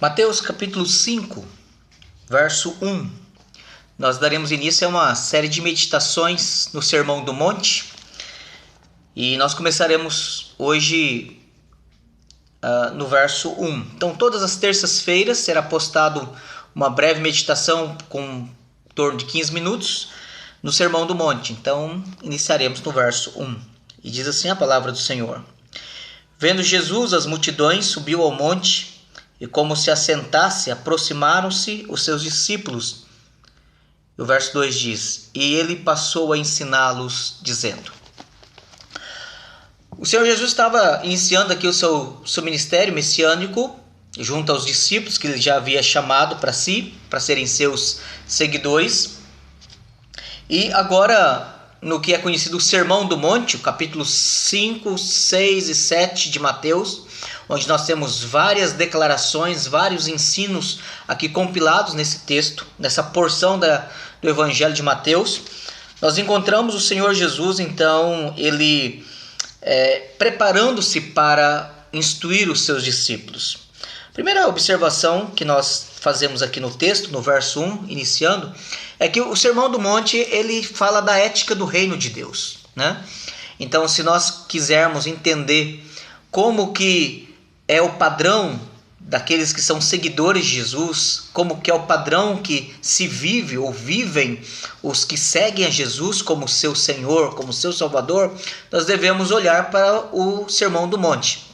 Mateus capítulo 5, verso 1. Nós daremos início a uma série de meditações no Sermão do Monte e nós começaremos hoje no verso 1. Então, todas as terças-feiras será postado uma breve meditação com em torno de 15 minutos no Sermão do Monte. Então, iniciaremos no verso 1. E diz assim a palavra do Senhor: Vendo Jesus as multidões, subiu ao monte, e como se assentasse, aproximaram-se os seus discípulos. O verso 2 diz: E ele passou a ensiná-los, dizendo... O Senhor Jesus estava iniciando aqui o seu ministério messiânico, junto aos discípulos que ele já havia chamado para si, para serem seus seguidores. E agora, no que é conhecido o Sermão do Monte, o capítulo 5, 6 e 7 de Mateus, onde nós temos várias declarações, vários ensinos aqui compilados nesse texto, nessa porção do Evangelho de Mateus, nós encontramos o Senhor Jesus, então, ele preparando-se para instruir os seus discípulos. A primeira observação que nós fazemos aqui no texto, no verso 1, iniciando, é que o Sermão do Monte, ele fala da ética do reino de Deus, né? Então, se nós quisermos entender como que é o padrão daqueles que são seguidores de Jesus, como que é o padrão que se vive ou vivem os que seguem a Jesus como seu Senhor, como seu Salvador, nós devemos olhar para o Sermão do Monte.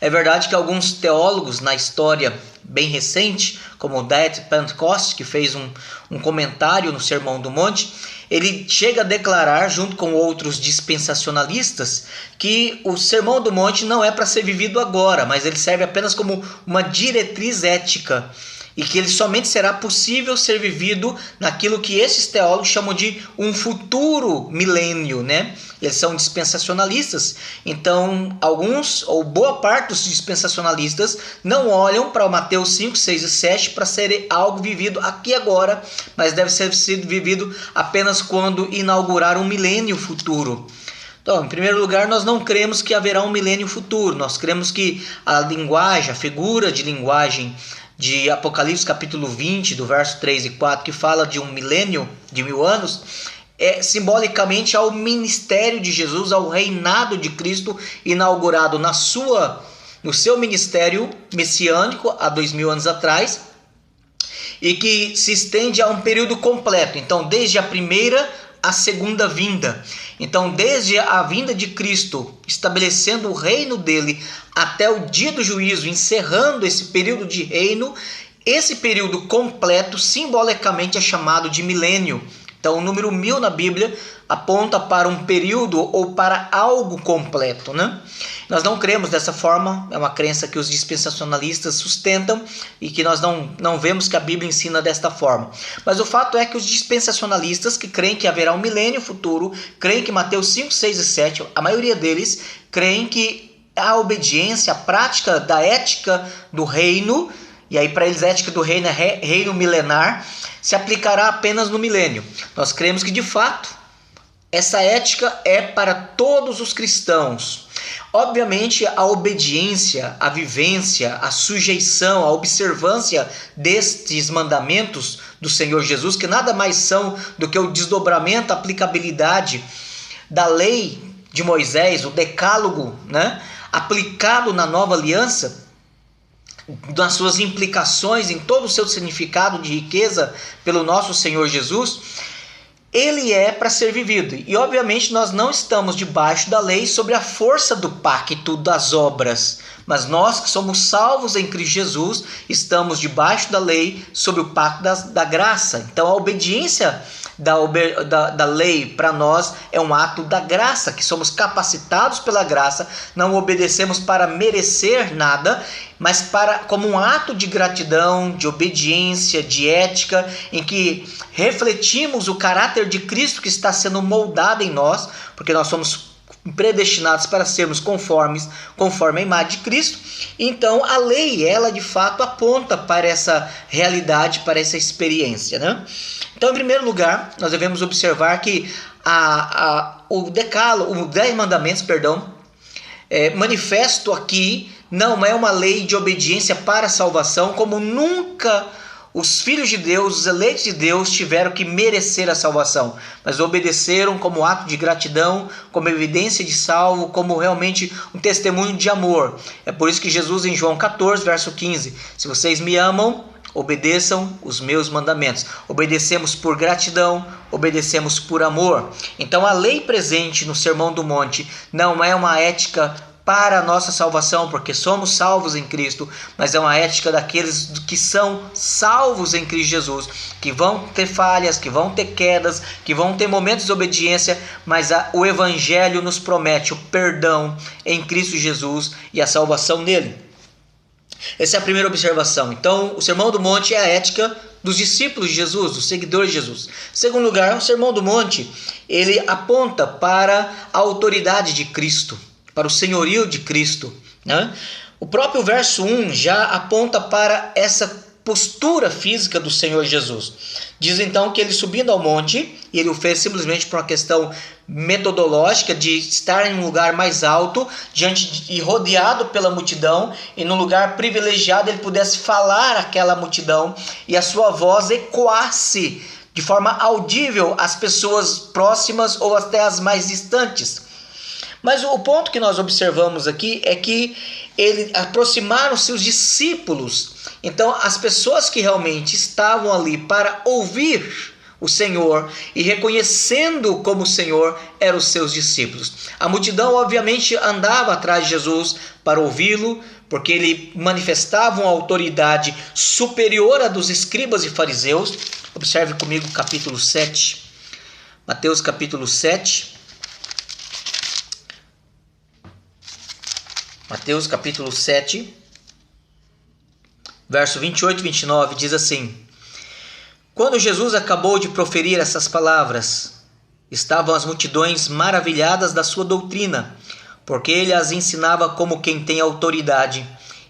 É verdade que alguns teólogos na história bem recente, como o D.L. Pentecost, que fez um comentário no Sermão do Monte, ele chega a declarar, junto com outros dispensacionalistas, que o Sermão do Monte não é para ser vivido agora, mas ele serve apenas como uma diretriz ética, e que ele somente será possível ser vivido naquilo que esses teólogos chamam de um futuro milênio, né? Eles são dispensacionalistas, então alguns, ou boa parte dos dispensacionalistas, não olham para o Mateus 5, 6 e 7 para ser algo vivido aqui agora, mas deve ser vivido apenas quando inaugurar um milênio futuro. Então, em primeiro lugar, nós não cremos que haverá um milênio futuro, nós cremos que a linguagem, a figura de linguagem de Apocalipse capítulo 20, do verso 3 e 4, que fala de um milênio, de 1000 anos, simbolicamente ao ministério de Jesus, ao reinado de Cristo inaugurado no seu ministério messiânico há 2000 anos atrás, e que se estende a um período completo. Então, desde a primeira à segunda vinda. Então, desde a vinda de Cristo, estabelecendo o reino dele, até o dia do juízo, encerrando esse período de reino, esse período completo simbolicamente é chamado de milênio. Então, o número 1000 na Bíblia aponta para um período ou para algo completo, né? Nós não cremos dessa forma, é uma crença que os dispensacionalistas sustentam e que nós não vemos que a Bíblia ensina desta forma. Mas o fato é que os dispensacionalistas, que creem que haverá um milênio futuro, creem que Mateus 5, 6 e 7, a maioria deles, creem que a obediência, a prática da ética do reino, e aí para eles a ética do reino é reino milenar, se aplicará apenas no milênio. Nós cremos que de fato essa ética é para todos os cristãos. Obviamente a obediência, a vivência, a sujeição, a observância destes mandamentos do Senhor Jesus, que nada mais são do que o desdobramento, a aplicabilidade da lei de Moisés, o decálogo, né, aplicado na nova aliança, nas suas implicações, em todo o seu significado de riqueza pelo nosso Senhor Jesus, ele é para ser vivido. E obviamente nós não estamos debaixo da lei sobre a força do pacto das obras, mas nós que somos salvos em Cristo Jesus, estamos debaixo da lei sobre o pacto da graça. Então a obediência da lei para nós é um ato da graça, que somos capacitados pela graça, não obedecemos para merecer nada, mas como um ato de gratidão, de obediência, de ética, em que refletimos o caráter de Cristo que está sendo moldado em nós, porque nós somos predestinados para sermos conforme a imagem de Cristo. Então a lei, ela de fato aponta para essa realidade, para essa experiência, né? Então, em primeiro lugar, nós devemos observar que o decálogo, os 10 mandamentos, manifesto aqui não é uma lei de obediência para a salvação, como nunca os filhos de Deus, os eleitos de Deus, tiveram que merecer a salvação, mas obedeceram como ato de gratidão, como evidência de salvo, como realmente um testemunho de amor. É por isso que Jesus, em João 14, verso 15, se vocês me amam, obedeçam os meus mandamentos. Obedecemos por gratidão, obedecemos por amor. Então a lei presente no Sermão do Monte não é uma ética para a nossa salvação, porque somos salvos em Cristo, mas é uma ética daqueles que são salvos em Cristo Jesus, que vão ter falhas, que vão ter quedas, que vão ter momentos de obediência, mas o Evangelho nos promete o perdão em Cristo Jesus e a salvação nele. Essa é a primeira observação. Então, o Sermão do Monte é a ética dos discípulos de Jesus, dos seguidores de Jesus. Em segundo lugar, o Sermão do Monte, ele aponta para a autoridade de Cristo, para o senhorio de Cristo, né? O próprio verso 1 já aponta para essa postura física do Senhor Jesus. Diz então que ele subindo ao monte, e ele o fez simplesmente por uma questão metodológica de estar em um lugar mais alto, e rodeado pela multidão, e num lugar privilegiado ele pudesse falar àquela multidão e a sua voz ecoasse de forma audível às pessoas próximas ou até as mais distantes. Mas o ponto que nós observamos aqui é que ele aproximaram seus discípulos. Então, as pessoas que realmente estavam ali para ouvir o Senhor e reconhecendo como o Senhor eram os seus discípulos. A multidão, obviamente, andava atrás de Jesus para ouvi-lo, porque ele manifestava uma autoridade superior à dos escribas e fariseus. Observe comigo o capítulo 7. Mateus capítulo 7. Mateus capítulo 7, verso 28 e 29, diz assim: Quando Jesus acabou de proferir essas palavras, estavam as multidões maravilhadas da sua doutrina, porque ele as ensinava como quem tem autoridade,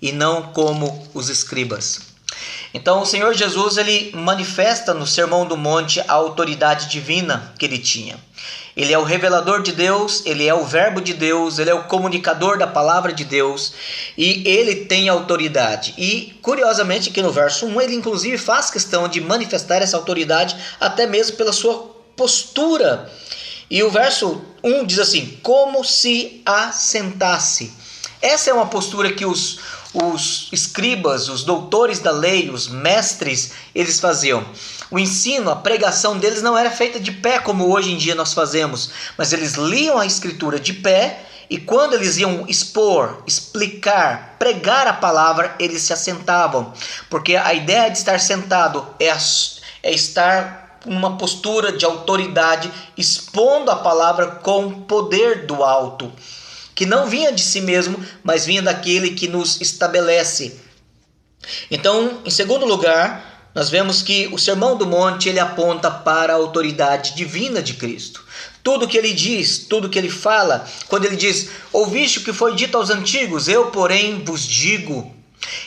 e não como os escribas. Então o Senhor Jesus, ele manifesta no Sermão do Monte a autoridade divina que ele tinha. Ele é o revelador de Deus, ele é o verbo de Deus, ele é o comunicador da palavra de Deus e ele tem autoridade. E curiosamente aqui no verso 1 ele inclusive faz questão de manifestar essa autoridade até mesmo pela sua postura. E o verso 1 diz assim: como se assentasse. Essa é uma postura que os escribas, os doutores da lei, os mestres, eles faziam. O ensino, a pregação deles não era feita de pé como hoje em dia nós fazemos, mas eles liam a escritura de pé e quando eles iam expor, explicar, pregar a palavra, eles se assentavam. Porque a ideia de estar sentado é estar numa postura de autoridade, expondo a palavra com poder do alto, que não vinha de si mesmo, mas vinha daquele que nos estabelece. Então, em segundo lugar, nós vemos que o Sermão do Monte ele aponta para a autoridade divina de Cristo. Tudo que ele diz, tudo que ele fala, quando ele diz, ouviste o que foi dito aos antigos, eu porém vos digo.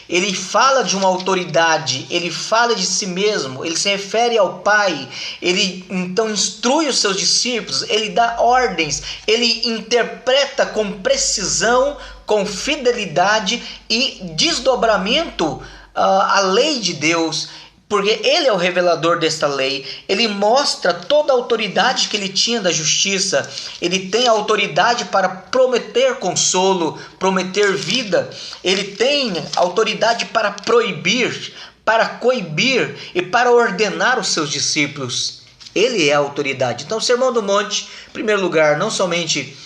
Ele fala de uma autoridade, ele fala de si mesmo, ele se refere ao Pai, ele então instrui os seus discípulos, ele dá ordens, ele interpreta com precisão, com fidelidade e desdobramento a lei de Deus, porque ele é o revelador desta lei, ele mostra toda a autoridade que ele tinha da justiça, ele tem a autoridade para prometer consolo, prometer vida, ele tem autoridade para proibir, para coibir e para ordenar os seus discípulos. Ele é a autoridade. Então o Sermão do Monte, em primeiro lugar, não somente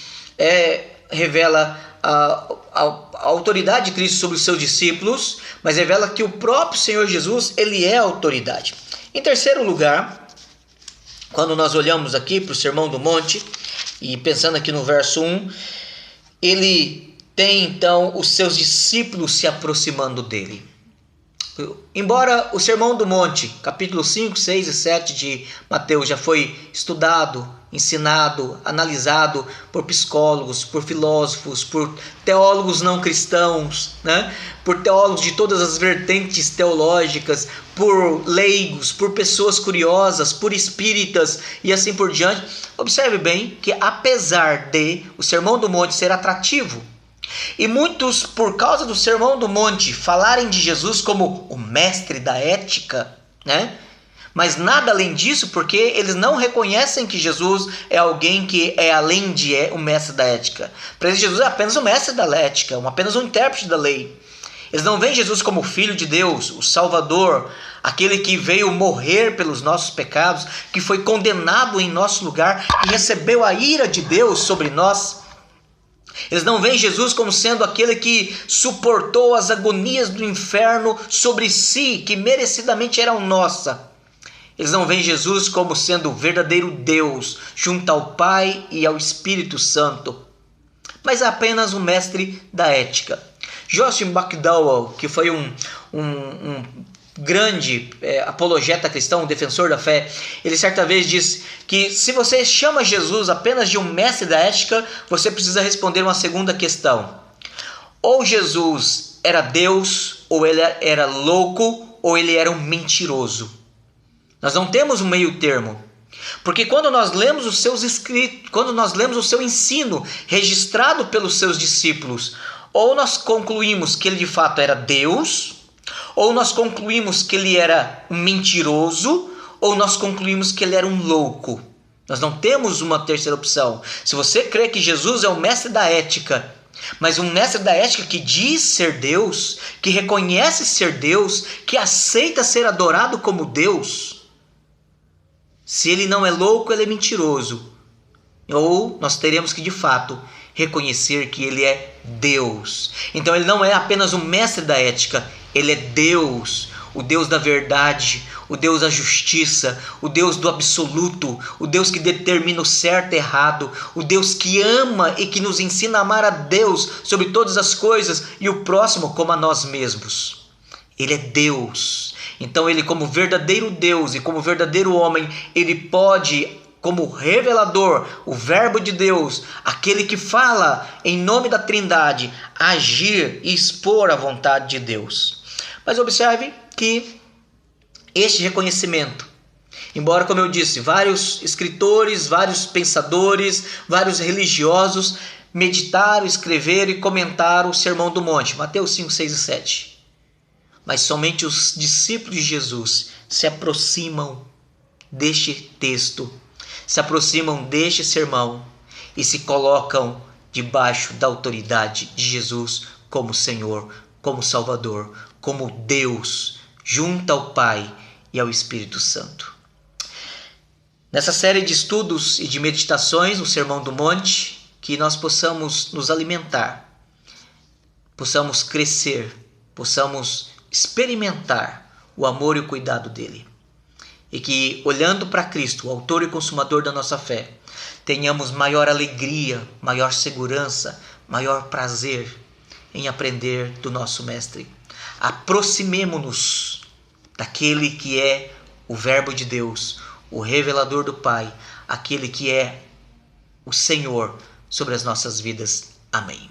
revela a autoridade de Cristo sobre os seus discípulos, mas revela que o próprio Senhor Jesus, ele é a autoridade. Em terceiro lugar, quando nós olhamos aqui para o Sermão do Monte, e pensando aqui no verso 1, ele tem então os seus discípulos se aproximando dele. Embora o Sermão do Monte, capítulo 5, 6 e 7 de Mateus já foi estudado, ensinado, analisado por psicólogos, por filósofos, por teólogos não cristãos, né? Por teólogos de todas as vertentes teológicas, por leigos, por pessoas curiosas, por espíritas e assim por diante. Observe bem que apesar de o Sermão do Monte ser atrativo, E muitos, por causa do Sermão do Monte, falarem de Jesus como o mestre da ética, né? Mas nada além disso, porque eles não reconhecem que Jesus é alguém que é além de o mestre da ética. Para eles, Jesus é apenas o mestre da ética, apenas um intérprete da lei. Eles não veem Jesus como o Filho de Deus, o Salvador, aquele que veio morrer pelos nossos pecados, que foi condenado em nosso lugar e recebeu a ira de Deus sobre nós. Eles não veem Jesus como sendo aquele que suportou as agonias do inferno sobre si, que merecidamente eram nossa. Eles não veem Jesus como sendo o verdadeiro Deus, junto ao Pai e ao Espírito Santo, mas apenas um mestre da ética. Josh McDowell, que foi um grande apologeta cristão, um defensor da fé, ele certa vez disse que se você chama Jesus apenas de um mestre da ética, você precisa responder uma segunda questão. Ou Jesus era Deus, ou ele era louco, ou ele era um mentiroso. Nós não temos um meio termo. Porque quando nós lemos os seus escritos, quando nós lemos o seu ensino registrado pelos seus discípulos, ou nós concluímos que ele de fato era Deus, ou nós concluímos que ele era um mentiroso, ou nós concluímos que ele era um louco. Nós não temos uma terceira opção. Se você crê que Jesus é o mestre da ética, mas um mestre da ética que diz ser Deus, que reconhece ser Deus, que aceita ser adorado como Deus, se ele não é louco, ele é mentiroso. Ou nós teremos que de fato reconhecer que ele é Deus. Então ele não é apenas um mestre da ética, ele é Deus, o Deus da verdade, o Deus da justiça, o Deus do absoluto, o Deus que determina o certo e errado, o Deus que ama e que nos ensina a amar a Deus sobre todas as coisas e o próximo como a nós mesmos. Ele é Deus. Então ele, como verdadeiro Deus e como verdadeiro homem, ele pode, como revelador, o verbo de Deus, aquele que fala em nome da Trindade, agir e expor a vontade de Deus. Mas observe que este reconhecimento, embora, como eu disse, vários escritores, vários pensadores, vários religiosos meditaram, escreveram e comentaram o Sermão do Monte, Mateus 5, 6 e 7. Mas somente os discípulos de Jesus se aproximam deste texto, se aproximam deste sermão e se colocam debaixo da autoridade de Jesus como Senhor, como Salvador, como Deus, junto ao Pai e ao Espírito Santo. Nessa série de estudos e de meditações no Sermão do Monte, que nós possamos nos alimentar, possamos crescer, possamos experimentar o amor e o cuidado dele. E que, olhando para Cristo, o autor e consumador da nossa fé, tenhamos maior alegria, maior segurança, maior prazer em aprender do nosso Mestre. Aproximemo-nos daquele que é o Verbo de Deus, o revelador do Pai, aquele que é o Senhor sobre as nossas vidas. Amém.